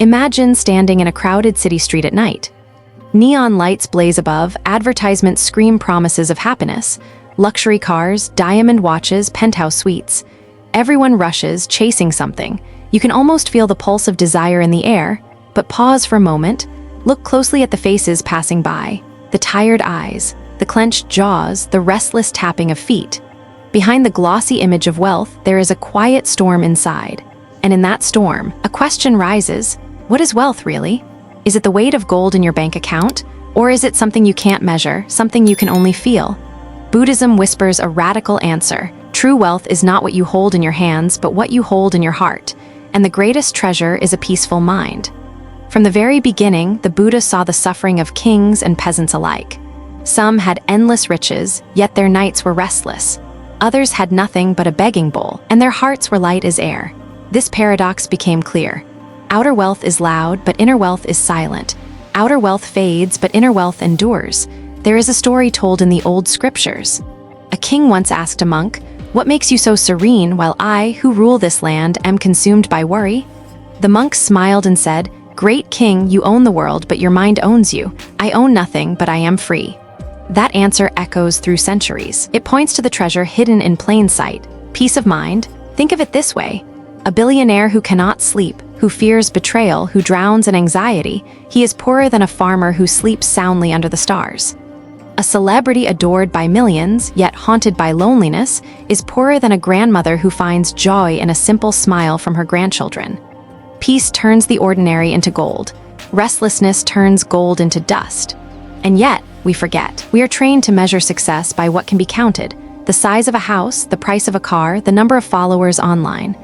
Imagine standing in a crowded city street at night. Neon lights blaze above, advertisements scream promises of happiness, luxury cars, diamond watches, penthouse suites. Everyone rushes, chasing something. You can almost feel the pulse of desire in the air, but pause for a moment, look closely at the faces passing by, the tired eyes, the clenched jaws, the restless tapping of feet. Behind the glossy image of wealth, there is a quiet storm inside. And in that storm, a question rises: what is wealth really? Is it the weight of gold in your bank account? Or is it something you can't measure, something you can only feel? Buddhism whispers a radical answer. True wealth is not what you hold in your hands, but what you hold in your heart. And the greatest treasure is a peaceful mind. From the very beginning, the Buddha saw the suffering of kings and peasants alike. Some had endless riches, yet their nights were restless. Others had nothing but a begging bowl, and their hearts were light as air. This paradox became clear. Outer wealth is loud, but inner wealth is silent. Outer wealth fades, but inner wealth endures. There is a story told in the old scriptures. A king once asked a monk, "What makes you so serene while I, who rule this land, am consumed by worry?" The monk smiled and said, "Great king, you own the world, but your mind owns you. I own nothing, but I am free." That answer echoes through centuries. It points to the treasure hidden in plain sight. Peace of mind. Think of it this way. A billionaire who cannot sleep, who fears betrayal, who drowns in anxiety, he is poorer than a farmer who sleeps soundly under the stars. A celebrity adored by millions, yet haunted by loneliness, is poorer than a grandmother who finds joy in a simple smile from her grandchildren. Peace turns the ordinary into gold. Restlessness turns gold into dust. And yet, we forget. We are trained to measure success by what can be counted: the size of a house, the price of a car, the number of followers online.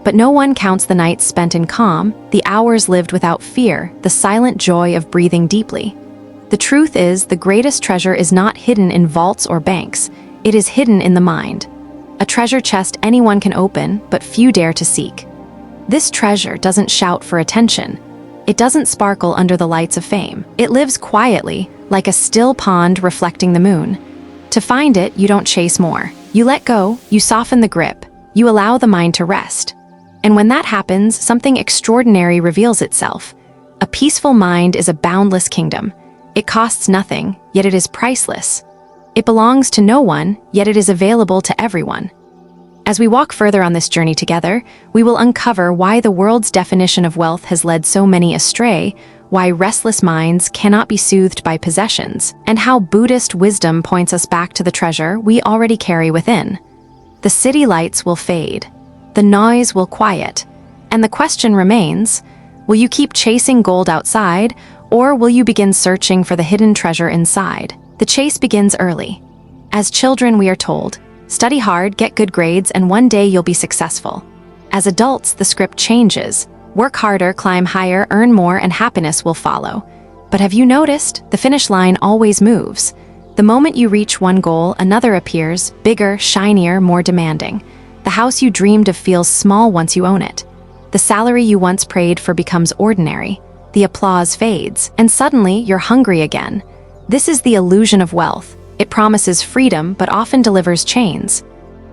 But no one counts the nights spent in calm, the hours lived without fear, the silent joy of breathing deeply. The truth is, the greatest treasure is not hidden in vaults or banks. It is hidden in the mind. A treasure chest anyone can open, but few dare to seek. This treasure doesn't shout for attention. It doesn't sparkle under the lights of fame. It lives quietly, like a still pond reflecting the moon. To find it, you don't chase more. You let go, you soften the grip, you allow the mind to rest. And when that happens, something extraordinary reveals itself. A peaceful mind is a boundless kingdom. It costs nothing, yet it is priceless. It belongs to no one, yet it is available to everyone. As we walk further on this journey together, we will uncover why the world's definition of wealth has led so many astray, why restless minds cannot be soothed by possessions, and how Buddhist wisdom points us back to the treasure we already carry within. The city lights will fade. The noise will quiet. And the question remains, will you keep chasing gold outside, or will you begin searching for the hidden treasure inside? The chase begins early. As children, we are told, study hard, get good grades, and one day you'll be successful. As adults, the script changes. Work harder, climb higher, earn more, and happiness will follow. But have you noticed? The finish line always moves. The moment you reach one goal, another appears, bigger, shinier, more demanding. The house you dreamed of feels small once you own it. The salary you once prayed for becomes ordinary. The applause fades, and suddenly you're hungry again. This is the illusion of wealth. It promises freedom, but often delivers chains.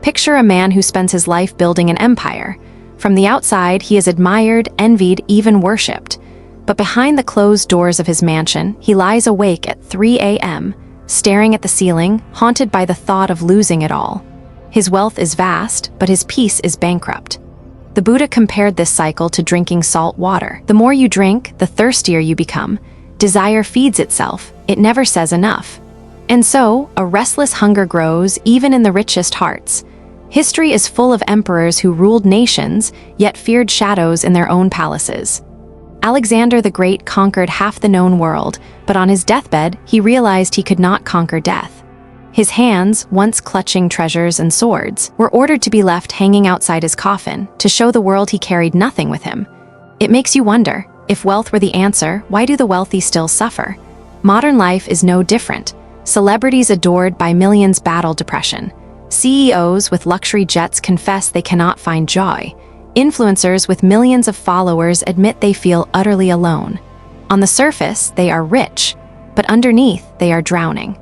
Picture a man who spends his life building an empire. From the outside, he is admired, envied, even worshipped. But behind the closed doors of his mansion, he lies awake at 3 a.m., staring at the ceiling, haunted by the thought of losing it all. His wealth is vast, but his peace is bankrupt. The Buddha compared this cycle to drinking salt water. The more you drink, the thirstier you become. Desire feeds itself. It never says enough. And so, a restless hunger grows even in the richest hearts. History is full of emperors who ruled nations, yet feared shadows in their own palaces. Alexander the Great conquered half the known world, but on his deathbed, he realized he could not conquer death. His hands, once clutching treasures and swords, were ordered to be left hanging outside his coffin to show the world he carried nothing with him. It makes you wonder, if wealth were the answer, why do the wealthy still suffer? Modern life is no different. Celebrities adored by millions battle depression. CEOs with luxury jets confess they cannot find joy. Influencers with millions of followers admit they feel utterly alone. On the surface, they are rich, but underneath, they are drowning.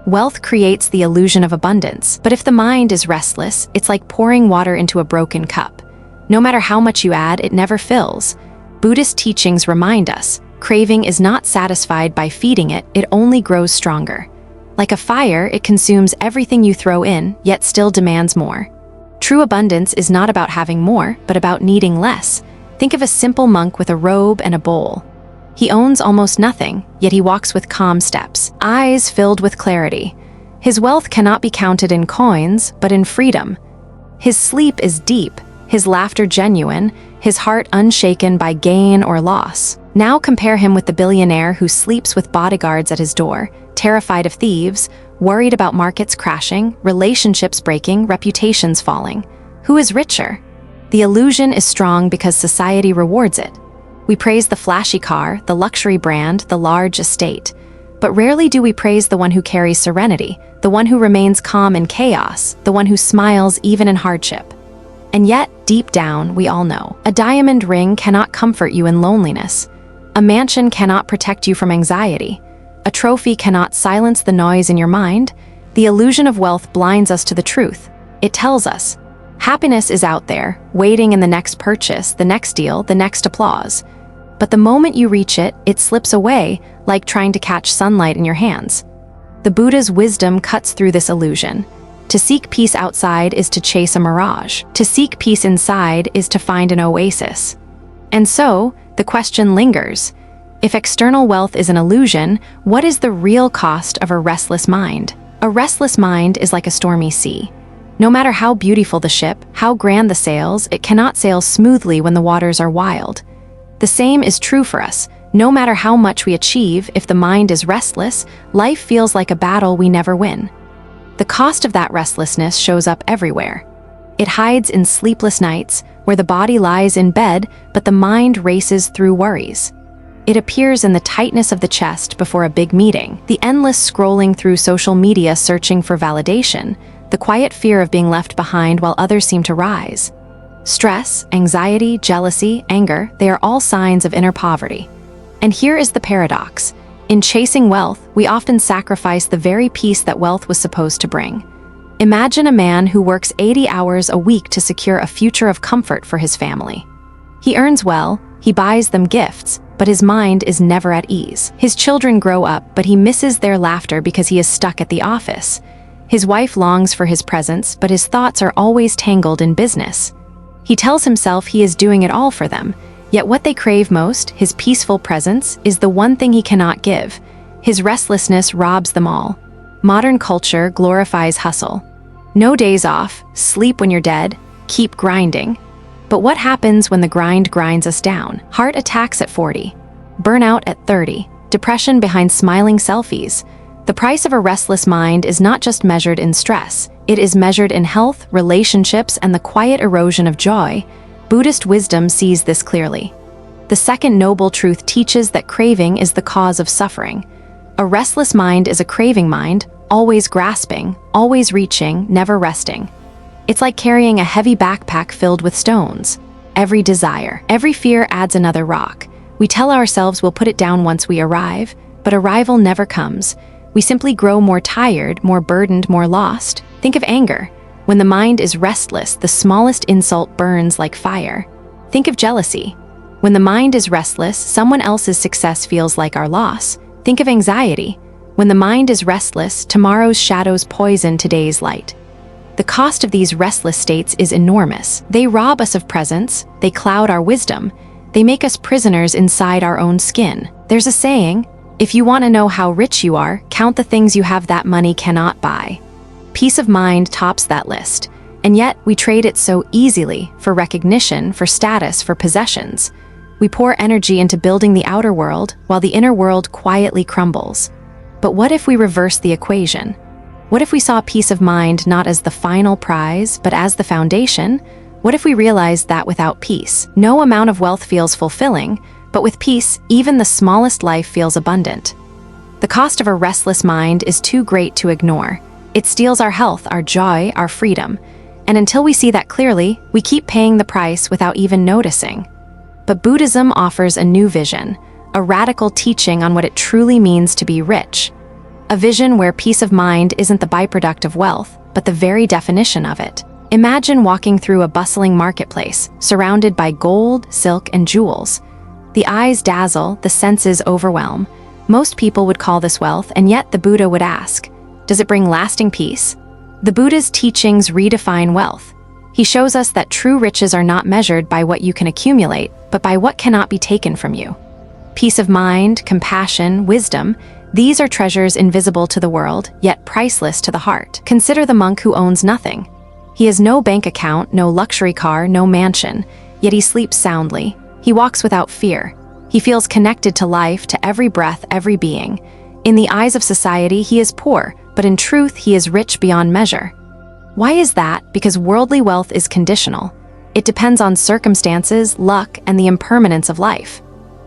Wealth creates the illusion of abundance, but if the mind is restless, it's like pouring water into a broken cup. No matter how much you add, it never fills. Buddhist teachings remind us, craving is not satisfied by feeding it, it only grows stronger. Like a fire, it consumes everything you throw in, yet still demands more. True abundance is not about having more, but about needing less. Think of a simple monk with a robe and a bowl. He owns almost nothing, yet he walks with calm steps, eyes filled with clarity. His wealth cannot be counted in coins, but in freedom. His sleep is deep, his laughter genuine, his heart unshaken by gain or loss. Now compare him with the billionaire who sleeps with bodyguards at his door, terrified of thieves, worried about markets crashing, relationships breaking, reputations falling. Who is richer? The illusion is strong because society rewards it. We praise the flashy car, the luxury brand, the large estate. But rarely do we praise the one who carries serenity, the one who remains calm in chaos, the one who smiles even in hardship. And yet, deep down, we all know, a diamond ring cannot comfort you in loneliness. A mansion cannot protect you from anxiety. A trophy cannot silence the noise in your mind. The illusion of wealth blinds us to the truth. It tells us, happiness is out there, waiting in the next purchase, the next deal, the next applause. But the moment you reach it, it slips away, like trying to catch sunlight in your hands. The Buddha's wisdom cuts through this illusion. To seek peace outside is to chase a mirage. To seek peace inside is to find an oasis. And so, the question lingers. If external wealth is an illusion, what is the real cost of a restless mind? A restless mind is like a stormy sea. No matter how beautiful the ship, how grand the sails, it cannot sail smoothly when the waters are wild. The same is true for us. No matter how much we achieve, if the mind is restless, life feels like a battle we never win. The cost of that restlessness shows up everywhere. It hides in sleepless nights, where the body lies in bed, but the mind races through worries. It appears in the tightness of the chest before a big meeting, the endless scrolling through social media searching for validation, the quiet fear of being left behind while others seem to rise. Stress, anxiety, jealousy, anger, they are all signs of inner poverty. And here is the paradox. In chasing wealth, we often sacrifice the very peace that wealth was supposed to bring. Imagine a man who works 80 hours a week to secure a future of comfort for his family. He earns well, he buys them gifts, but his mind is never at ease. His children grow up, but he misses their laughter because he is stuck at the office. His wife longs for his presence, but his thoughts are always tangled in business. He tells himself he is doing it all for them, yet what they crave most, his peaceful presence, is the one thing he cannot give. His restlessness robs them all. Modern culture glorifies hustle. No days off, sleep when you're dead, keep grinding. But what happens when the grind grinds us down? Heart attacks at 40, burnout at 30, depression behind smiling selfies. The price of a restless mind is not just measured in stress, it is measured in health, relationships, and the quiet erosion of joy. Buddhist wisdom sees this clearly. The second noble truth teaches that craving is the cause of suffering. A restless mind is a craving mind, always grasping, always reaching, never resting. It's like carrying a heavy backpack filled with stones. Every desire, every fear adds another rock. We tell ourselves we'll put it down once we arrive, but arrival never comes. We simply grow more tired, more burdened, more lost. Think of anger. When the mind is restless, the smallest insult burns like fire. Think of jealousy. When the mind is restless, someone else's success feels like our loss. Think of anxiety. When the mind is restless, tomorrow's shadows poison today's light. The cost of these restless states is enormous. They rob us of presence, they cloud our wisdom, they make us prisoners inside our own skin. There's a saying, if you want to know how rich you are, count the things you have that money cannot buy. Peace of mind tops that list, and yet we trade it so easily for recognition, for status, for possessions. We pour energy into building the outer world while the inner world quietly crumbles. But what if we reverse the equation? What if we saw peace of mind not as the final prize, but as the foundation? What if we realized that without peace, no amount of wealth feels fulfilling, but with peace, even the smallest life feels abundant? The cost of a restless mind is too great to ignore. It steals our health, our joy, our freedom. And until we see that clearly, we keep paying the price without even noticing. But Buddhism offers a new vision, a radical teaching on what it truly means to be rich. A vision where peace of mind isn't the byproduct of wealth, but the very definition of it. Imagine walking through a bustling marketplace, surrounded by gold, silk, and jewels. The eyes dazzle, the senses overwhelm. Most people would call this wealth, and yet the Buddha would ask, does it bring lasting peace? The Buddha's teachings redefine wealth. He shows us that true riches are not measured by what you can accumulate, but by what cannot be taken from you. Peace of mind, compassion, wisdom, these are treasures invisible to the world, yet priceless to the heart. Consider the monk who owns nothing. He has no bank account, no luxury car, no mansion, yet he sleeps soundly. He walks without fear. He feels connected to life, to every breath, every being. In the eyes of society, he is poor, but in truth, he is rich beyond measure. Why is that? Because worldly wealth is conditional. It depends on circumstances, luck, and the impermanence of life.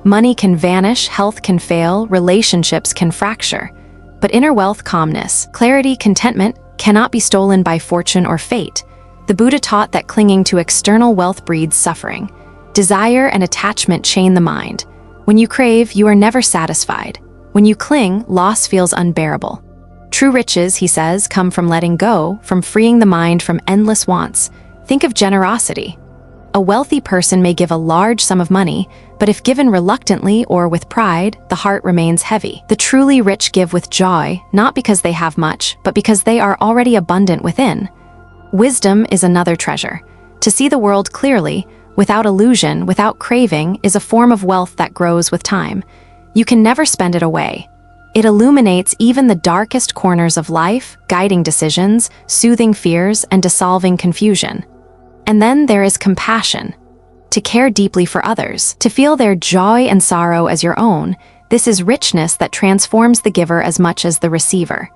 Money can vanish, health can fail, relationships can fracture. But inner wealth, calmness, clarity, contentment cannot be stolen by fortune or fate. The Buddha taught that clinging to external wealth breeds suffering. Desire and attachment chain the mind. When you crave, you are never satisfied. When you cling, loss feels unbearable. True riches, he says, come from letting go, from freeing the mind from endless wants. Think of generosity. A wealthy person may give a large sum of money, but if given reluctantly or with pride, the heart remains heavy. The truly rich give with joy, not because they have much, but because they are already abundant within. Wisdom is another treasure. To see the world clearly, without illusion, without craving, is a form of wealth that grows with time. You can never spend it away. It illuminates even the darkest corners of life, guiding decisions, soothing fears, and dissolving confusion. And then there is compassion. To care deeply for others, to feel their joy and sorrow as your own, this is richness that transforms the giver as much as the receiver.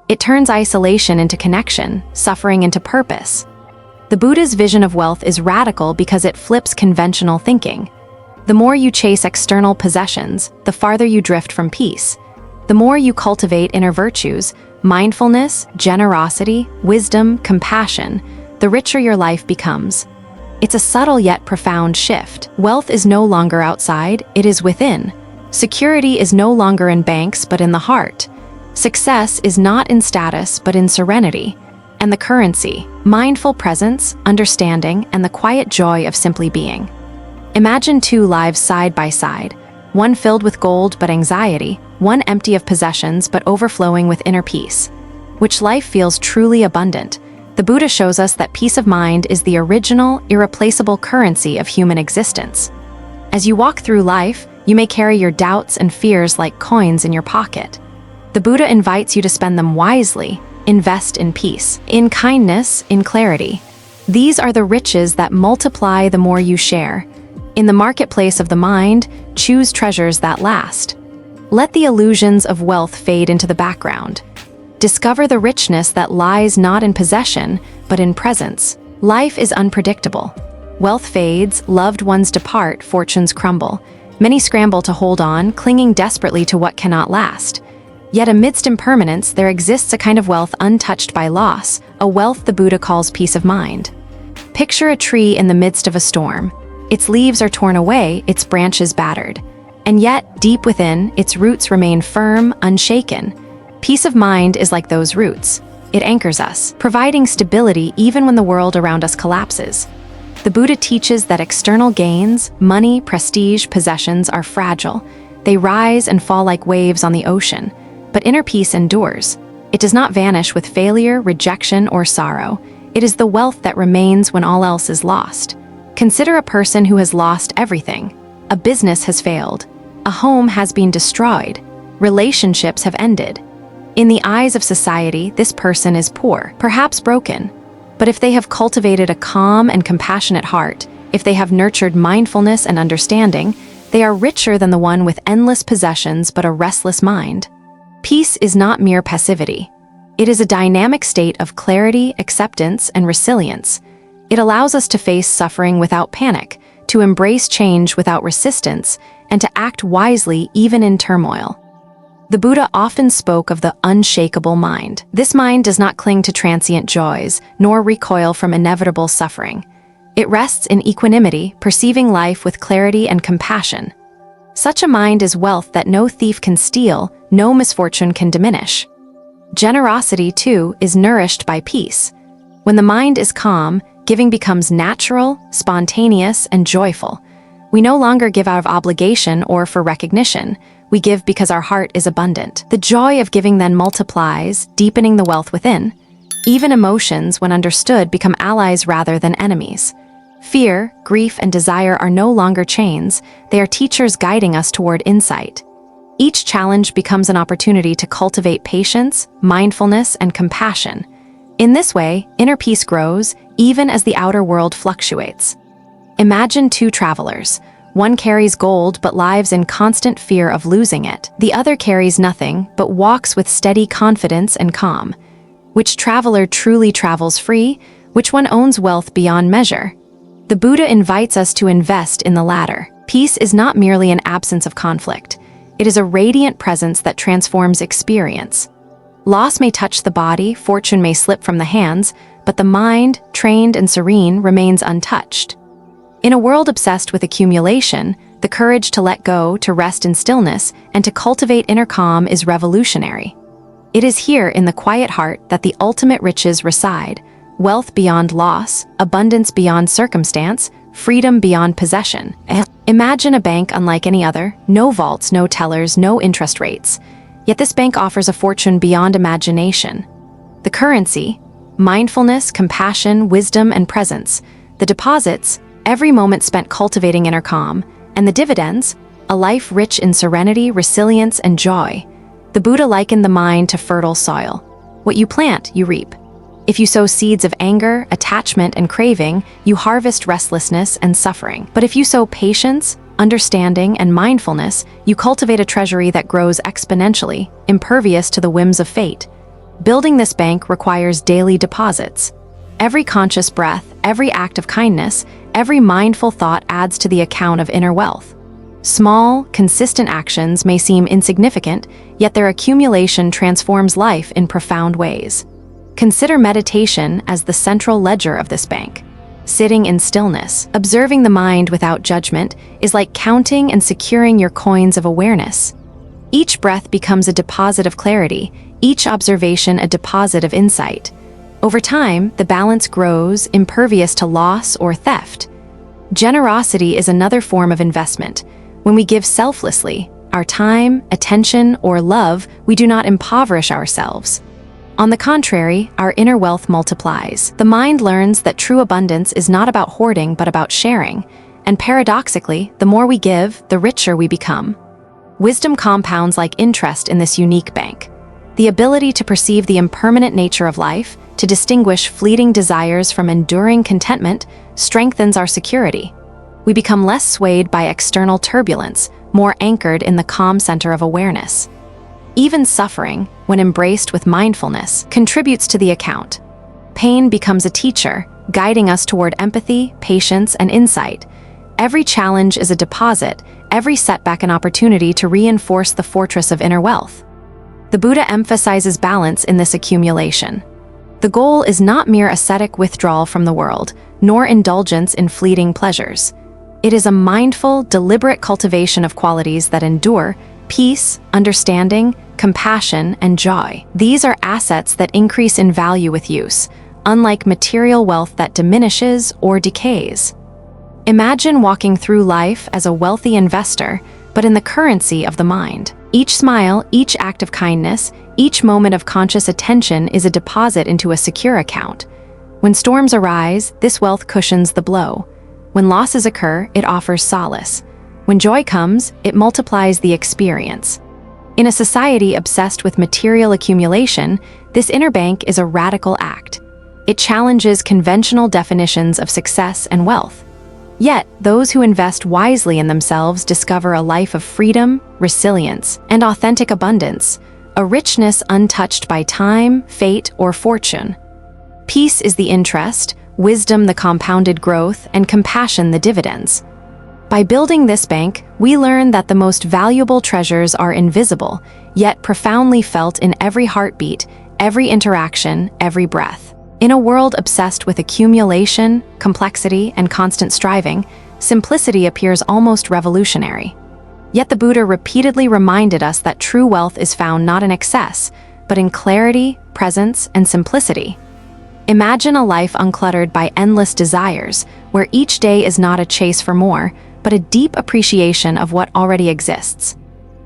It turns isolation into connection, suffering into purpose. The Buddha's vision of wealth is radical because it flips conventional thinking. The more you chase external possessions, the farther you drift from peace. The more you cultivate inner virtues, mindfulness, generosity, wisdom, compassion, the richer your life becomes. It's a subtle yet profound shift. Wealth is no longer outside, it is within. Security is no longer in banks, but in the heart. Success is not in status, but in serenity. And the currency, mindful presence, understanding, and the quiet joy of simply being. Imagine two lives side by side, one filled with gold but anxiety, one empty of possessions but overflowing with inner peace. Which life feels truly abundant? The Buddha shows us that peace of mind is the original, irreplaceable currency of human existence. As you walk through life, you may carry your doubts and fears like coins in your pocket. The Buddha invites you to spend them wisely, invest in peace, in kindness, in clarity. These are the riches that multiply the more you share. In the marketplace of the mind, choose treasures that last. Let the illusions of wealth fade into the background. Discover the richness that lies not in possession, but in presence. Life is unpredictable. Wealth fades, loved ones depart, fortunes crumble. Many scramble to hold on, clinging desperately to what cannot last. Yet amidst impermanence, there exists a kind of wealth untouched by loss, a wealth the Buddha calls peace of mind. Picture a tree in the midst of a storm. Its leaves are torn away, its branches battered. And yet, deep within, its roots remain firm, unshaken. Peace of mind is like those roots. It anchors us, providing stability even when the world around us collapses. The Buddha teaches that external gains, money, prestige, possessions are fragile. They rise and fall like waves on the ocean. But inner peace endures. It does not vanish with failure, rejection, or sorrow. It is the wealth that remains when all else is lost. Consider a person who has lost everything. A business has failed. A home has been destroyed. Relationships have ended. In the eyes of society, this person is poor, perhaps broken. But if they have cultivated a calm and compassionate heart, if they have nurtured mindfulness and understanding, they are richer than the one with endless possessions but a restless mind. Peace is not mere passivity. It is a dynamic state of clarity, acceptance, and resilience. It allows us to face suffering without panic, to embrace change without resistance, and to act wisely even in turmoil. The Buddha often spoke of the unshakable mind. This mind does not cling to transient joys, nor recoil from inevitable suffering. It rests in equanimity, perceiving life with clarity and compassion. Such a mind is wealth that no thief can steal, no misfortune can diminish. Generosity, too, is nourished by peace. When the mind is calm, giving becomes natural, spontaneous, and joyful. We no longer give out of obligation or for recognition. We give because our heart is abundant. The joy of giving then multiplies, deepening the wealth within. Even emotions, when understood, become allies rather than enemies. Fear, grief, and desire are no longer chains. They are teachers guiding us toward insight. Each challenge becomes an opportunity to cultivate patience, mindfulness, and compassion. In this way, inner peace grows, even as the outer world fluctuates. Imagine two travelers. One carries gold but lives in constant fear of losing it. The other carries nothing but walks with steady confidence and calm. Which traveler truly travels free? Which one owns wealth beyond measure? The Buddha invites us to invest in the latter. Peace is not merely an absence of conflict. It is a radiant presence that transforms experience. Loss may touch the body, fortune may slip from the hands, but the mind, trained and serene, remains untouched. In a world obsessed with accumulation, the courage to let go, to rest in stillness, and to cultivate inner calm is revolutionary. It is here in the quiet heart that the ultimate riches reside: wealth beyond loss, abundance beyond circumstance, freedom beyond possession. Imagine a bank unlike any other, no vaults, no tellers, no interest rates. Yet this bank offers a fortune beyond imagination. The currency: mindfulness, compassion, wisdom, and presence. The deposits: every moment spent cultivating inner calm. And the dividends: a life rich in serenity, resilience, and joy. The Buddha likened the mind to fertile soil. What you plant, you reap. If you sow seeds of anger, attachment, and craving, you harvest restlessness and suffering. But if you sow patience, understanding, and mindfulness, you cultivate a treasury that grows exponentially, impervious to the whims of fate. Building this bank requires daily deposits. Every conscious breath, every act of kindness, every mindful thought adds to the account of inner wealth. Small, consistent actions may seem insignificant, yet their accumulation transforms life in profound ways. Consider meditation as the central ledger of this bank. Sitting in stillness, observing the mind without judgment, is like counting and securing your coins of awareness. Each breath becomes a deposit of clarity, each observation a deposit of insight. Over time, the balance grows, impervious to loss or theft. Generosity is another form of investment. When we give selflessly, our time, attention, or love, we do not impoverish ourselves. On the contrary, our inner wealth multiplies. The mind learns that true abundance is not about hoarding but about sharing. And paradoxically, the more we give, the richer we become. Wisdom compounds like interest in this unique bank. The ability to perceive the impermanent nature of life, to distinguish fleeting desires from enduring contentment, strengthens our security. We become less swayed by external turbulence, more anchored in the calm center of awareness. Even suffering, when embraced with mindfulness, contributes to the account. Pain becomes a teacher, guiding us toward empathy, patience, and insight. Every challenge is a deposit, every setback an opportunity to reinforce the fortress of inner wealth. The Buddha emphasizes balance in this accumulation. The goal is not mere ascetic withdrawal from the world, nor indulgence in fleeting pleasures. It is a mindful, deliberate cultivation of qualities that endure: peace, understanding, compassion, and joy. These are assets that increase in value with use, unlike material wealth that diminishes or decays. Imagine walking through life as a wealthy investor, but in the currency of the mind. Each smile, each act of kindness, each moment of conscious attention is a deposit into a secure account. When storms arise, this wealth cushions the blow. When losses occur, it offers solace. When joy comes, it multiplies the experience. In a society obsessed with material accumulation, this inner bank is a radical act. It challenges conventional definitions of success and wealth. Yet, those who invest wisely in themselves discover a life of freedom, resilience, and authentic abundance, a richness untouched by time, fate, or fortune. Peace is the interest, wisdom the compounded growth, and compassion the dividends. By building this bank, we learn that the most valuable treasures are invisible, yet profoundly felt in every heartbeat, every interaction, every breath. In a world obsessed with accumulation, complexity, and constant striving, simplicity appears almost revolutionary. Yet the Buddha repeatedly reminded us that true wealth is found not in excess, but in clarity, presence, and simplicity. Imagine a life uncluttered by endless desires, where each day is not a chase for more, but a deep appreciation of what already exists.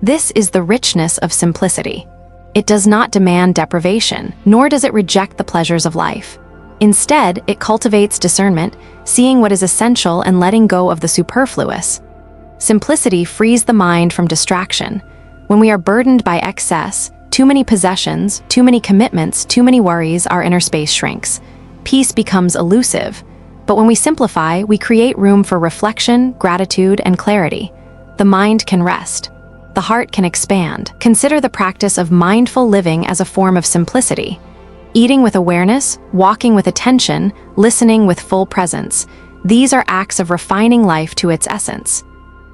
This is the richness of simplicity. It does not demand deprivation, nor does it reject the pleasures of life. Instead, it cultivates discernment, seeing what is essential and letting go of the superfluous. Simplicity frees the mind from distraction. When we are burdened by excess, too many possessions, too many commitments, too many worries, our inner space shrinks. Peace becomes elusive. But when we simplify, we create room for reflection, gratitude, and clarity. The mind can rest. The heart can expand. Consider the practice of mindful living as a form of simplicity. Eating with awareness, walking with attention, listening with full presence. These are acts of refining life to its essence.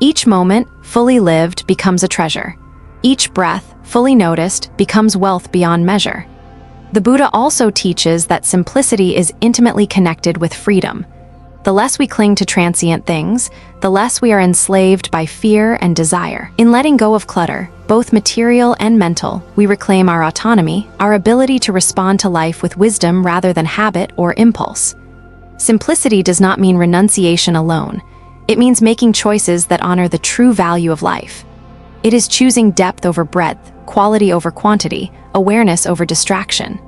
Each moment, fully lived, becomes a treasure. Each breath, fully noticed, becomes wealth beyond measure. The Buddha also teaches that simplicity is intimately connected with freedom. The less we cling to transient things, the less we are enslaved by fear and desire. In letting go of clutter, both material and mental, we reclaim our autonomy, our ability to respond to life with wisdom rather than habit or impulse. Simplicity does not mean renunciation alone. It means making choices that honor the true value of life. It is choosing depth over breadth, quality over quantity, awareness over distraction.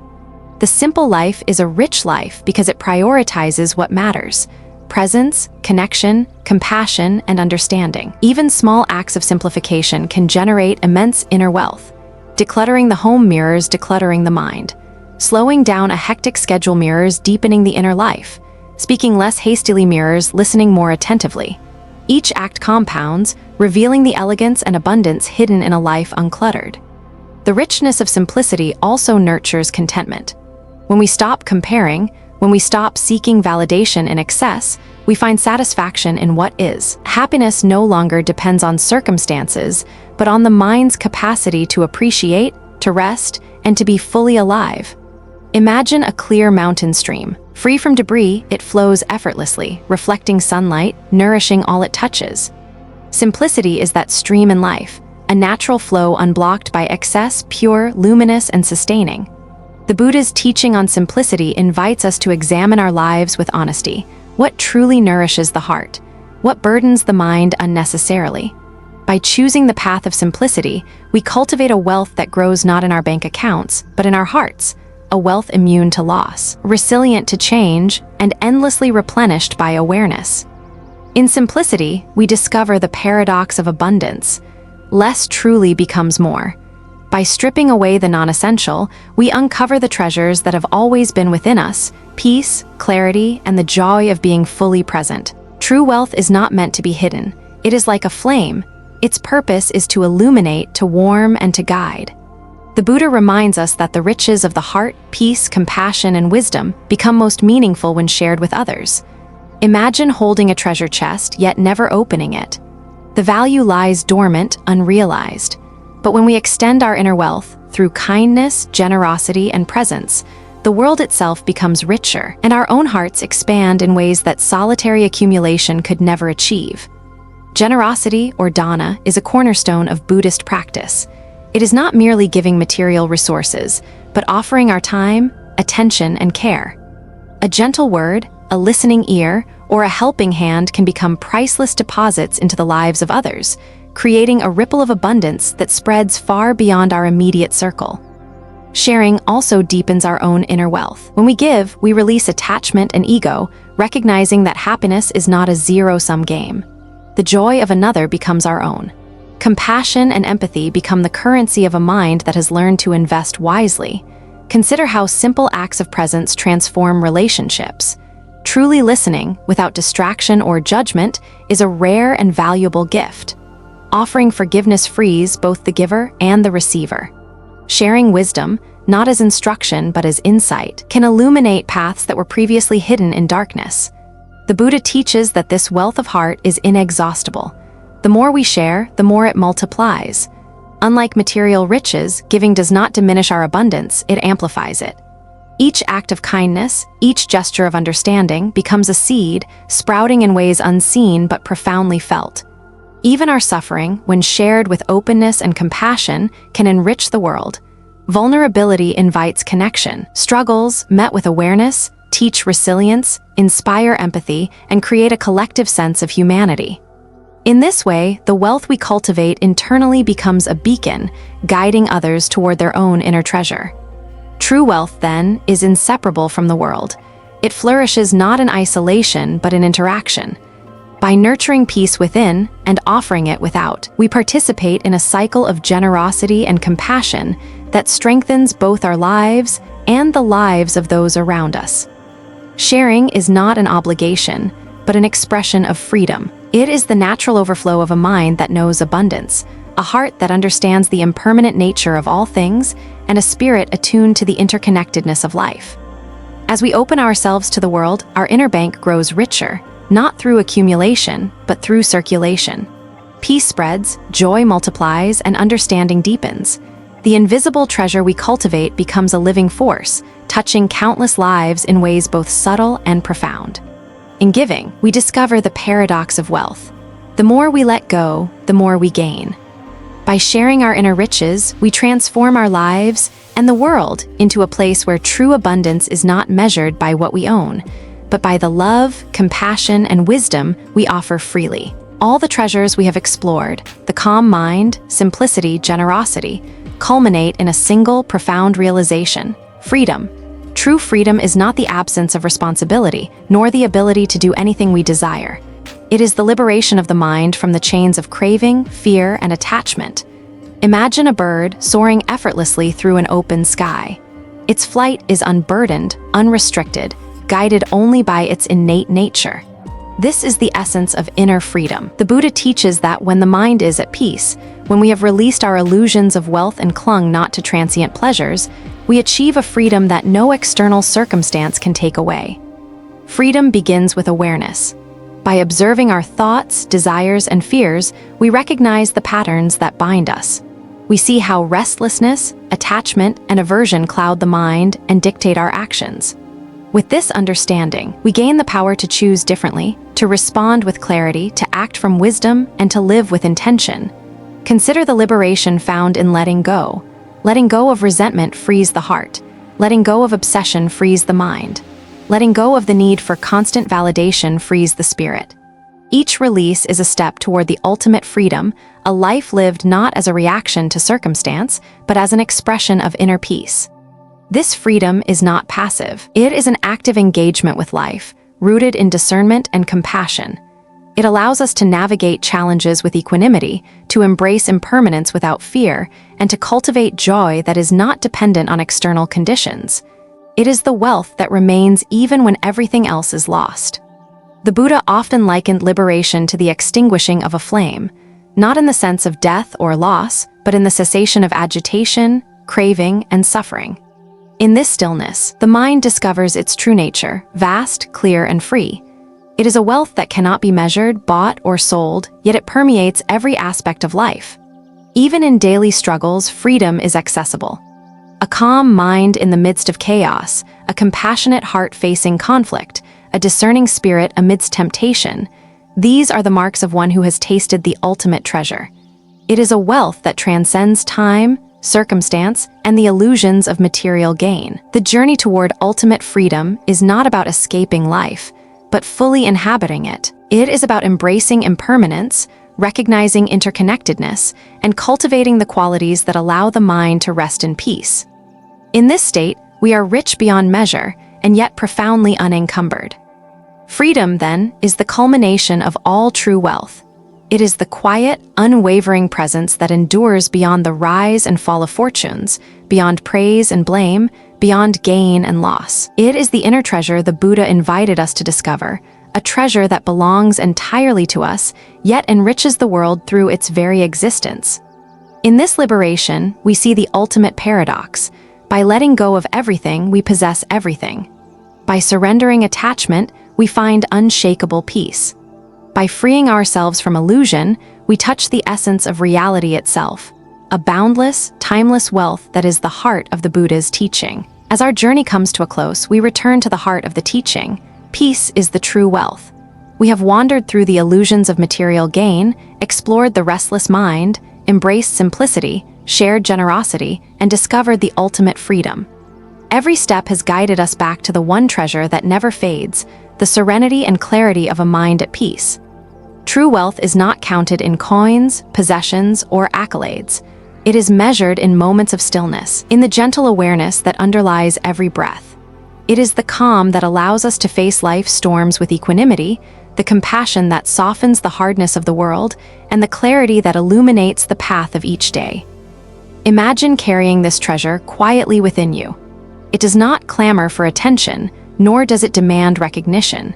The simple life is a rich life because it prioritizes what matters: presence, connection, compassion, and understanding. Even small acts of simplification can generate immense inner wealth. Decluttering the home mirrors decluttering the mind. Slowing down a hectic schedule mirrors deepening the inner life. Speaking less hastily mirrors listening more attentively. Each act compounds, revealing the elegance and abundance hidden in a life uncluttered. The richness of simplicity also nurtures contentment. When we stop comparing, when we stop seeking validation in excess, we find satisfaction in what is. Happiness no longer depends on circumstances, but on the mind's capacity to appreciate, to rest, and to be fully alive. Imagine a clear mountain stream. Free from debris, it flows effortlessly, reflecting sunlight, nourishing all it touches. Simplicity is that stream in life, a natural flow unblocked by excess, pure, luminous, and sustaining. The Buddha's teaching on simplicity invites us to examine our lives with honesty. What truly nourishes the heart? What burdens the mind unnecessarily? By choosing the path of simplicity, we cultivate a wealth that grows not in our bank accounts, but in our hearts. A wealth immune to loss, resilient to change, and endlessly replenished by awareness. In simplicity, we discover the paradox of abundance. Less truly becomes more. By stripping away the non-essential, we uncover the treasures that have always been within us: peace, clarity, and the joy of being fully present. True wealth is not meant to be hidden. It is like a flame. Its purpose is to illuminate, to warm, and to guide. The Buddha reminds us that the riches of the heart, peace, compassion, and wisdom become most meaningful when shared with others. Imagine holding a treasure chest, yet never opening it. The value lies dormant, unrealized. But when we extend our inner wealth through kindness, generosity, and presence, the world itself becomes richer, and our own hearts expand in ways that solitary accumulation could never achieve. Generosity, or dana, is a cornerstone of Buddhist practice. It is not merely giving material resources, but offering our time, attention, and care. A gentle word, a listening ear, or a helping hand can become priceless deposits into the lives of others, creating a ripple of abundance that spreads far beyond our immediate circle. Sharing also deepens our own inner wealth. When we give, we release attachment and ego, recognizing that happiness is not a zero-sum game. The joy of another becomes our own. Compassion and empathy become the currency of a mind that has learned to invest wisely. Consider how simple acts of presence transform relationships. Truly listening, without distraction or judgment, is a rare and valuable gift. Offering forgiveness frees both the giver and the receiver. Sharing wisdom, not as instruction but as insight, can illuminate paths that were previously hidden in darkness. The Buddha teaches that this wealth of heart is inexhaustible. The more we share, the more it multiplies. Unlike material riches, giving does not diminish our abundance, it amplifies it. Each act of kindness, each gesture of understanding becomes a seed, sprouting in ways unseen but profoundly felt. Even our suffering, when shared with openness and compassion, can enrich the world. Vulnerability invites connection. Struggles, met with awareness, teach resilience, inspire empathy, and create a collective sense of humanity. In this way, the wealth we cultivate internally becomes a beacon, guiding others toward their own inner treasure. True wealth, then, is inseparable from the world. It flourishes not in isolation, but in interaction. By nurturing peace within and offering it without, we participate in a cycle of generosity and compassion that strengthens both our lives and the lives of those around us. Sharing is not an obligation, but an expression of freedom. It is the natural overflow of a mind that knows abundance, a heart that understands the impermanent nature of all things, and a spirit attuned to the interconnectedness of life. As we open ourselves to the world, our inner bank grows richer, not through accumulation, but through circulation. Peace spreads, joy multiplies, and understanding deepens. The invisible treasure we cultivate becomes a living force, touching countless lives in ways both subtle and profound. In giving, we discover the paradox of wealth. The more we let go, the more we gain. By sharing our inner riches, we transform our lives and the world into a place where true abundance is not measured by what we own, but by the love, compassion, and wisdom we offer freely. All the treasures we have explored, the calm mind, simplicity, generosity, culminate in a single profound realization: freedom. True freedom is not the absence of responsibility, nor the ability to do anything we desire. It is the liberation of the mind from the chains of craving, fear, and attachment. Imagine a bird soaring effortlessly through an open sky. Its flight is unburdened, unrestricted, guided only by its innate nature. This is the essence of inner freedom. The Buddha teaches that when the mind is at peace, when we have released our illusions of wealth and clung not to transient pleasures, we achieve a freedom that no external circumstance can take away. Freedom begins with awareness. By observing our thoughts, desires, and fears, we recognize the patterns that bind us. We see how restlessness, attachment, and aversion cloud the mind and dictate our actions. With this understanding, we gain the power to choose differently, to respond with clarity, to act from wisdom, and to live with intention. Consider the liberation found in letting go. Letting go of resentment frees the heart. Letting go of obsession frees the mind. Letting go of the need for constant validation frees the spirit. Each release is a step toward the ultimate freedom, a life lived not as a reaction to circumstance, but as an expression of inner peace. This freedom is not passive. It is an active engagement with life, rooted in discernment and compassion. It allows us to navigate challenges with equanimity, to embrace impermanence without fear, and to cultivate joy that is not dependent on external conditions. It is the wealth that remains even when everything else is lost. The Buddha often likened liberation to the extinguishing of a flame, not in the sense of death or loss, but in the cessation of agitation, craving, and suffering. In this stillness, the mind discovers its true nature, vast, clear, and free. It is a wealth that cannot be measured, bought, or sold, yet it permeates every aspect of life. Even in daily struggles, freedom is accessible. A calm mind in the midst of chaos, a compassionate heart facing conflict, a discerning spirit amidst temptation, these are the marks of one who has tasted the ultimate treasure. It is a wealth that transcends time, circumstance, and the illusions of material gain. The journey toward ultimate freedom is not about escaping life, but fully inhabiting it. It is about embracing impermanence, recognizing interconnectedness, and cultivating the qualities that allow the mind to rest in peace. In this state, we are rich beyond measure, and yet profoundly unencumbered. Freedom, then, is the culmination of all true wealth. It is the quiet, unwavering presence that endures beyond the rise and fall of fortunes, beyond praise and blame, beyond gain and loss. It is the inner treasure the Buddha invited us to discover, a treasure that belongs entirely to us, yet enriches the world through its very existence. In this liberation, we see the ultimate paradox. By letting go of everything, we possess everything. By surrendering attachment, we find unshakable peace. By freeing ourselves from illusion, we touch the essence of reality itself, a boundless, timeless wealth that is the heart of the Buddha's teaching. As our journey comes to a close, we return to the heart of the teaching. Peace is the true wealth. We have wandered through the illusions of material gain, explored the restless mind, embraced simplicity, shared generosity, and discovered the ultimate freedom. Every step has guided us back to the one treasure that never fades, the serenity and clarity of a mind at peace. True wealth is not counted in coins, possessions, or accolades. It is measured in moments of stillness, in the gentle awareness that underlies every breath. It is the calm that allows us to face life's storms with equanimity, the compassion that softens the hardness of the world, and the clarity that illuminates the path of each day. Imagine carrying this treasure quietly within you. It does not clamor for attention, nor does it demand recognition.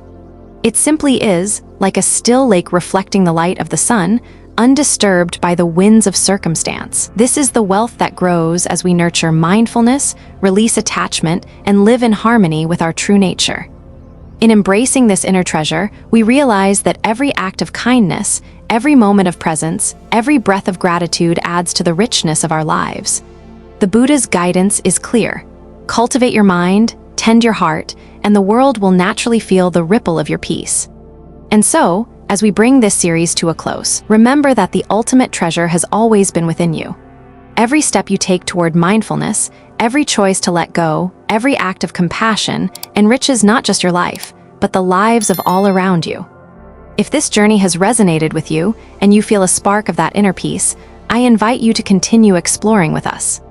It simply is, like a still lake reflecting the light of the sun, undisturbed by the winds of circumstance. This is the wealth that grows as we nurture mindfulness, release attachment, and live in harmony with our true nature. In embracing this inner treasure, we realize that every act of kindness, every moment of presence, every breath of gratitude adds to the richness of our lives. The Buddha's guidance is clear. Cultivate your mind, tend your heart, and the world will naturally feel the ripple of your peace. And so, as we bring this series to a close, remember that the ultimate treasure has always been within you. Every step you take toward mindfulness, every choice to let go, every act of compassion enriches not just your life, but the lives of all around you. If this journey has resonated with you and you feel a spark of that inner peace, I invite you to continue exploring with us.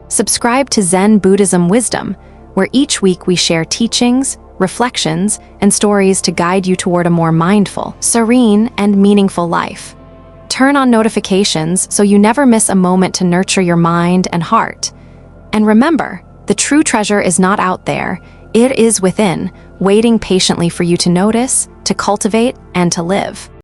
Subscribe to Zen Buddhism Wisdom, where each week we share teachings, reflections, and stories to guide you toward a more mindful, serene, and meaningful life. Turn on notifications so you never miss a moment to nurture your mind and heart. And remember, the true treasure is not out there, it is within, waiting patiently for you to notice, to cultivate, and to live.